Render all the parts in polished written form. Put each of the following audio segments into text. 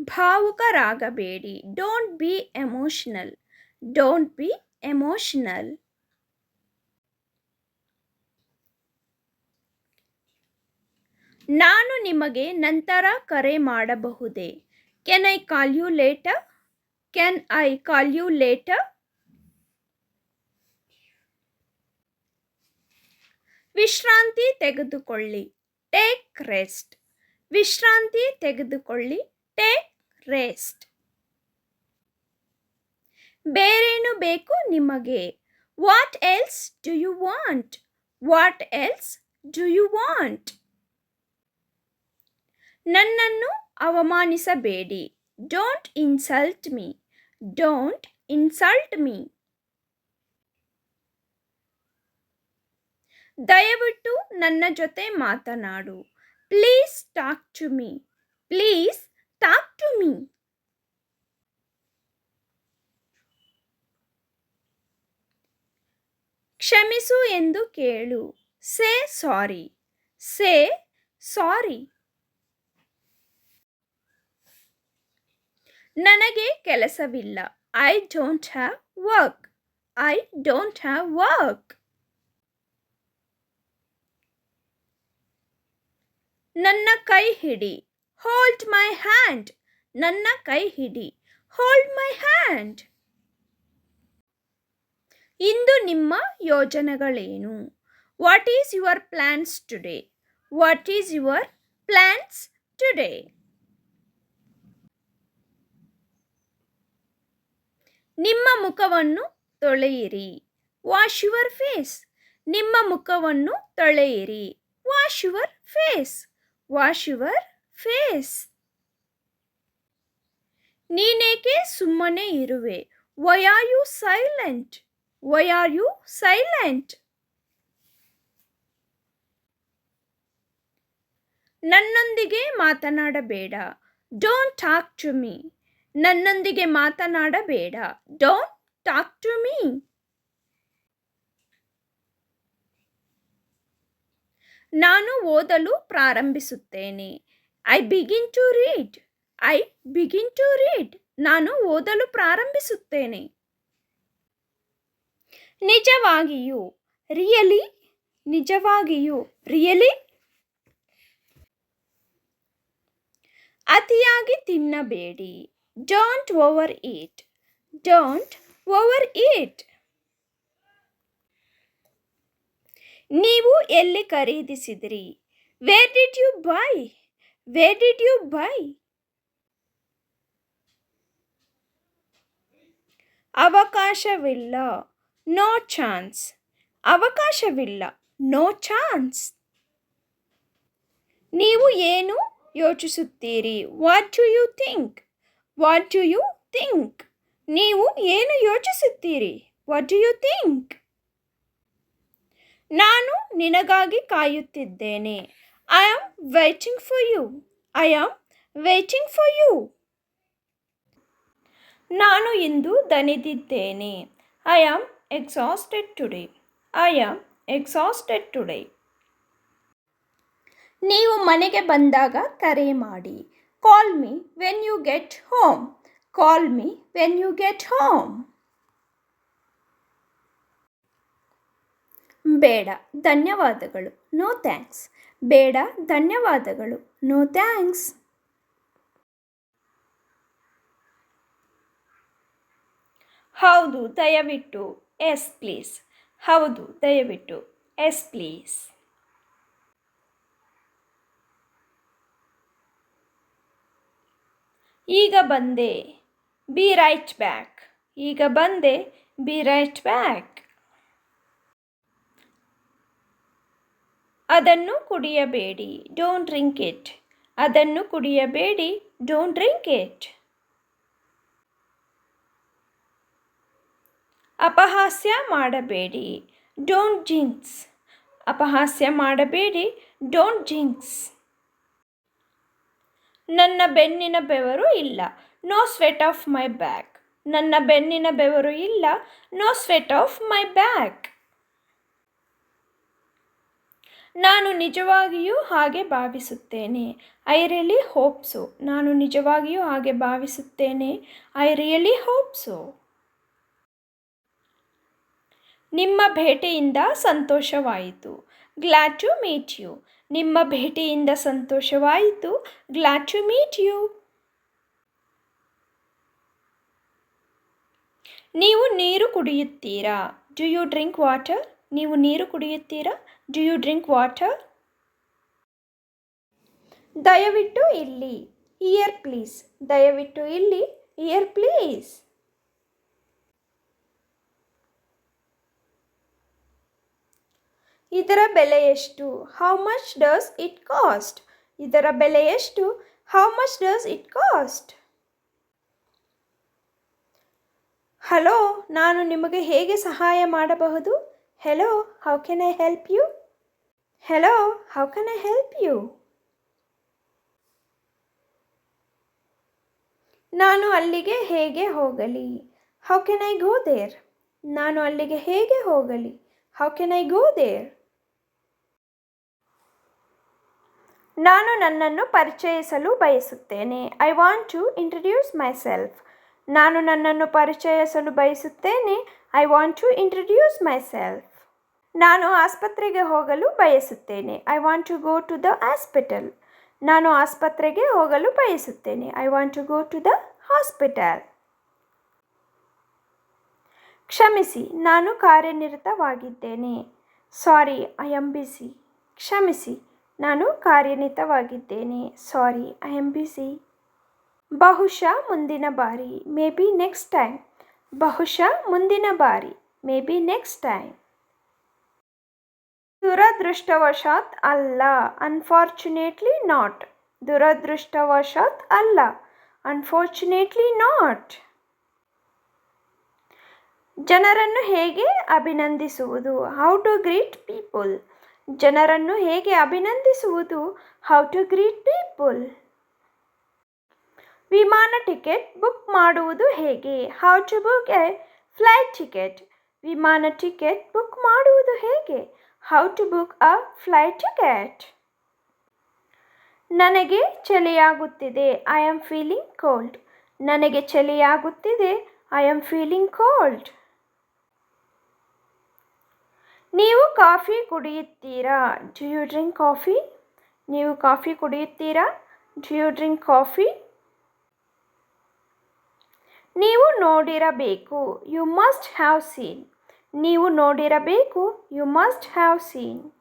ಭಾವುಕರಾಗಬೇಡಿ. Don't be emotional. Don't be emotional. ನಾನು ನಿಮಗೆ ನಂತರ ಕರೆ ಮಾಡಬಹುದೇ? Can I call you later? Can I call you later? ವಿಶ್ರಾಂತಿ ತೆಗೆದುಕೊಳ್ಳಿ. Take rest. ವಿಶ್ರಾಂತಿ ತೆಗೆದುಕೊಳ್ಳಿ. Take rest. ಬೇರೇನು ಬೇಕು ನಿಮಗೆ? What else do you want? What else do you want? ನನ್ನನ್ನು ಅವಮಾನಿಸಬೇಡಿ. Don't insult me. Don't insult me. ದಯವಿಟ್ಟು ನನ್ನ ಜೊತೆ ಮಾತನಾಡು. Please talk to me. Please talk to me. ಕ್ಷಮಿಸು ಎಂದು ಕೇಳು. Say sorry. ಸೇ ಸಾರಿ. ನನಗೆ ಕೆಲಸವಿಲ್ಲ. I don't have work. I don't have work. ನನ್ನ ಕೈ ಹಿಡಿ. Hold my hand. ನನ್ನ ಕೈ ಹಿಡಿ. Hold my hand. ಇಂದು ನಿಮ್ಮ ಯೋಜನೆಗಳೇನು? What is your plans today? What is your plans today? ನಿಮ್ಮ ಮುಖವನ್ನು ತೊಳೆಯಿರಿ. Wash your face. ನಿಮ್ಮ ಮುಖವನ್ನು ತೊಳೆಯಿರಿ. Wash your face. Wash your face. ನೀನೇಕೆ ಸುಮ್ಮನೆ ಇರುವೆ? Why are you silent? Why are you silent? ನನ್ನೊಂದಿಗೆ ಮಾತನಾಡಬೇಡ. Don't talk to me. ನನ್ನೊಂದಿಗೆ ಮಾತನಾಡಬೇಡ. Don't talk to me. ನಾನು ಓದಲು ಪ್ರಾರಂಭಿಸುತ್ತೇನೆ. I begin to read. I begin to read. ನಾನು ಓದಲು ಪ್ರಾರಂಭಿಸುತ್ತೇನೆ. ನಿಜವಾಗಿಯೂ. ರಿಯಲಿ. ನಿಜವಾಗಿಯೂ. ರಿಯಲಿ. ಅತಿಯಾಗಿ ತಿನ್ನಬೇಡಿ. Don't over eat. Don't over eat. ನೀವು ಎಲ್ಲಿ ಖರೀದಿಸಿದಿರಿ? Where did you buy? Where did you buy? ಅವಕಾಶವಿಲ್ಲ. No chance. ಅವಕಾಶವಿಲ್ಲ. No chance. ನೀವು ಏನು ಯೋಚಿಸುತ್ತೀರಿ? What do you think? What do you think? ನೀವು ಏನು ಯೋಚಿಸುತ್ತೀರಿ? What do you think? ನಾನು ನಿನಗಾಗಿ ಕಾಯುತ್ತಿದ್ದೇನೆ. I am waiting for you. I am waiting for you. ನಾನು ಇಂದು ದಣಿದಿದ್ದೇನೆ. I am exhausted today. I am exhausted today. ನೀವು ಮನೆಗೆ ಬಂದಾಗ ಕರೆ ಮಾಡಿ. Call me when you get home. Call me when you get home. ಬೇಡ ಧನ್ಯವಾದಗಳು. No thanks. ಬೇಡ ಧನ್ಯವಾದಗಳು. No thanks. ಹೌದು ದಯವಿಟ್ಟು. Yes please. ಹೌದು ದಯವಿಟ್ಟು. Yes please. ಈಗ ಬಂದೆ. Be right back. ಈಗ ಬಂದೆ. Be right back. ಅದನ್ನು ಕುಡಿಯಬೇಡಿ. Don't drink it. ಅದನ್ನು ಕುಡಿಯಬೇಡಿ. Don't drink it. ಅಪಹಾಸ್ಯ ಮಾಡಬೇಡಿ. Don't jinx. ಅಪಹಾಸ್ಯ ಮಾಡಬೇಡಿ. Don't jinx. ನನ್ನ ಬೆನ್ನಿನ ಬೆವರು ಇಲ್ಲ. No sweat off my back. ನನ್ನ ಬೆನ್ನಿನ ಬೆವರು ಇಲ್ಲ. No sweat off my back. ನಾನು ನಿಜವಾಗಿಯೂ ಹಾಗೆ ಭಾವಿಸುತ್ತೇನೆ. I really hope so. ನಾನು ನಿಜವಾಗಿಯೂ ಹಾಗೆ ಭಾವಿಸುತ್ತೇನೆ. I really hope so. ನಿಮ್ಮ ಭೇಟಿಯಿಂದ ಸಂತೋಷವಾಯಿತು. Glad to meet you. ನಿಮ್ಮ ಭೇಟಿಯಿಂದ ಸಂತೋಷವಾಯಿತು. Glad to meet you. ನೀವು ನೀರು ಕುಡಿಯುತ್ತೀರಾ? Do you drink water? ನೀವು ನೀರು ಕುಡಿಯುತ್ತೀರಾ? Do you drink water? ದಯವಿಟ್ಟು ಇಲ್ಲಿ. Here please. ದಯವಿಟ್ಟು ಇಲ್ಲಿ. Here please. ಇದರ ಬೆಲೆ ಎಷ್ಟು? How much does it cost? ಇದರ ಬೆಲೆ ಎಷ್ಟು? How much does it cost? Hello, ನಾನು ನಿಮಗೆ ಹೇಗೆ ಸಹಾಯ ಮಾಡಬಹುದು? Hello, how can I help you? Hello, how can I help you? ನಾನು ಅಲ್ಲಿಗೆ ಹೇಗೆ ಹೋಗಲಿ? How can I go there? ನಾನು ಅಲ್ಲಿಗೆ ಹೇಗೆ ಹೋಗಲಿ? How can I go there? ನಾನು ನನ್ನನ್ನು ಪರಿಚಯಿಸಲು ಬಯಸುತ್ತೇನೆ. I want to introduce myself. ನಾನು ನನ್ನನ್ನು ಪರಿಚಯಿಸಲು ಬಯಸುತ್ತೇನೆ. I want to introduce myself. ನಾನು ಆಸ್ಪತ್ರೆಗೆ ಹೋಗಲು ಬಯಸುತ್ತೇನೆ. I want to go to the hospital. ನಾನು ಆಸ್ಪತ್ರೆಗೆ ಹೋಗಲು ಬಯಸುತ್ತೇನೆ. I want to go to the hospital. ಕ್ಷಮಿಸಿ, ನಾನು ಕಾರ್ಯನಿರತವಾಗಿದ್ದೇನೆ. ಸಾರಿ, ಐ ಆಮ್ ಬಿಸಿ. ಕ್ಷಮಿಸಿ, ನಾನು ಕಾರ್ಯನಿರತವಾಗಿದ್ದೇನೆ. ಸಾರಿ, ಐ ಆಮ್ ಬಿಸಿ. ಬಹುಶಃ ಮುಂದಿನ ಬಾರಿ. Maybe next time. ಬಹುಶಃ ಮುಂದಿನ ಬಾರಿ. Maybe next time. ದುರದೃಷ್ಟವಶಾತ್ ಅಲ್ಲ. Unfortunately not. ದುರದೃಷ್ಟವಶಾತ್ ಅಲ್ಲ. Unfortunately not. ಜನರನ್ನು ಹೇಗೆ ಅಭಿನಂದಿಸುವುದು? How to greet people. ಜನರನ್ನು ಹೇಗೆ ಅಭಿನಂದಿಸುವುದು? How to greet people. ವಿಮಾನ ಟಿಕೆಟ್ ಬುಕ್ ಮಾಡುವುದು ಹೇಗೆ? How to book a flight ticket. ವಿಮಾನ ಟಿಕೆಟ್ ಬುಕ್ ಮಾಡುವುದು ಹೇಗೆ? How to book a flight ticket. ನನಗೆ ಚಳಿಯಾಗುತ್ತಿದೆ. I am feeling cold. ನನಗೆ ಚಳಿಯಾಗುತ್ತಿದೆ. I am feeling cold. ನೀವು ಕಾಫಿ ಕುಡಿಯುತ್ತೀರಾ? Do you drink coffee? ನೀವು ಕಾಫಿ ಕುಡಿಯುತ್ತೀರಾ? Do you drink coffee? ನೀವು ನೋಡಿರಬೇಕು. You must have seen. ನೀವು ನೋಡಿರಬೇಕು. You must have seen.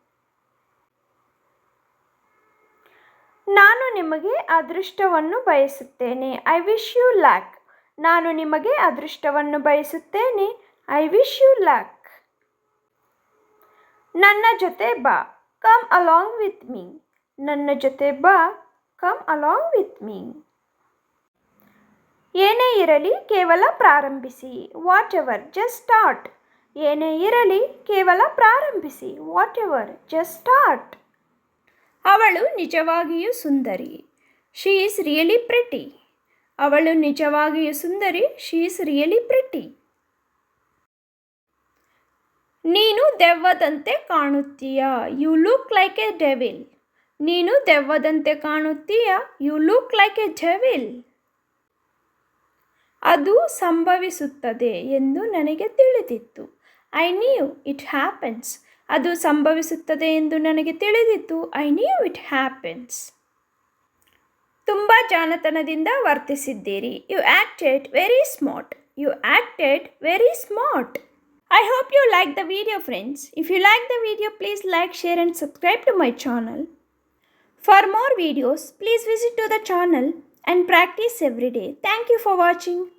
ನಾನು ನಿಮಗೆ ಅದೃಷ್ಟವನ್ನು ಬಯಸುತ್ತೇನೆ. I wish you luck. ನಾನು ನಿಮಗೆ ಅದೃಷ್ಟವನ್ನು ಬಯಸುತ್ತೇನೆ. I wish you luck. ನನ್ನ ಜೊತೆ ಬಾ. Come along with me. ನನ್ನ ಜೊತೆ ಬಾ. Come along with me. ಏನೇ ಇರಲಿ, ಕೇವಲ ಪ್ರಾರಂಭಿಸಿ. Whatever, just start. ಏನೇ ಇರಲಿ, ಕೇವಲ ಪ್ರಾರಂಭಿಸಿ. Whatever, just start. ಅವಳು ನಿಜವಾಗಿಯೂ ಸುಂದರಿ. She is really pretty. ಅವಳು ನಿಜವಾಗಿಯೂ ಸುಂದರಿ. She is really pretty. ನೀನು ದೆವ್ವದಂತೆ ಕಾಣುತ್ತೀಯಾ? You look like a devil. ನೀನು ದೆವ್ವದಂತೆ ಕಾಣುತ್ತೀಯಾ? You look like a devil. ಅದು ಸಂಭವಿಸುತ್ತದೆ ಎಂದು ನನಗೆ ತಿಳಿದಿತ್ತು. I knew it happens. ಅದು ಸಂಭವಿಸುತ್ತದೆ ಎಂದು ನನಗೆ ತಿಳಿದಿತ್ತು. I knew it happens. ತುಂಬ ಜಾಣತನದಿಂದ ವರ್ತಿಸಿದ್ದೀರಿ. You acted very smart. You acted very smart. I hope you like the video, friends. If you like the video, please like, share and subscribe to my channel. For more videos, please visit to the channel and practice every day. Thank you for watching.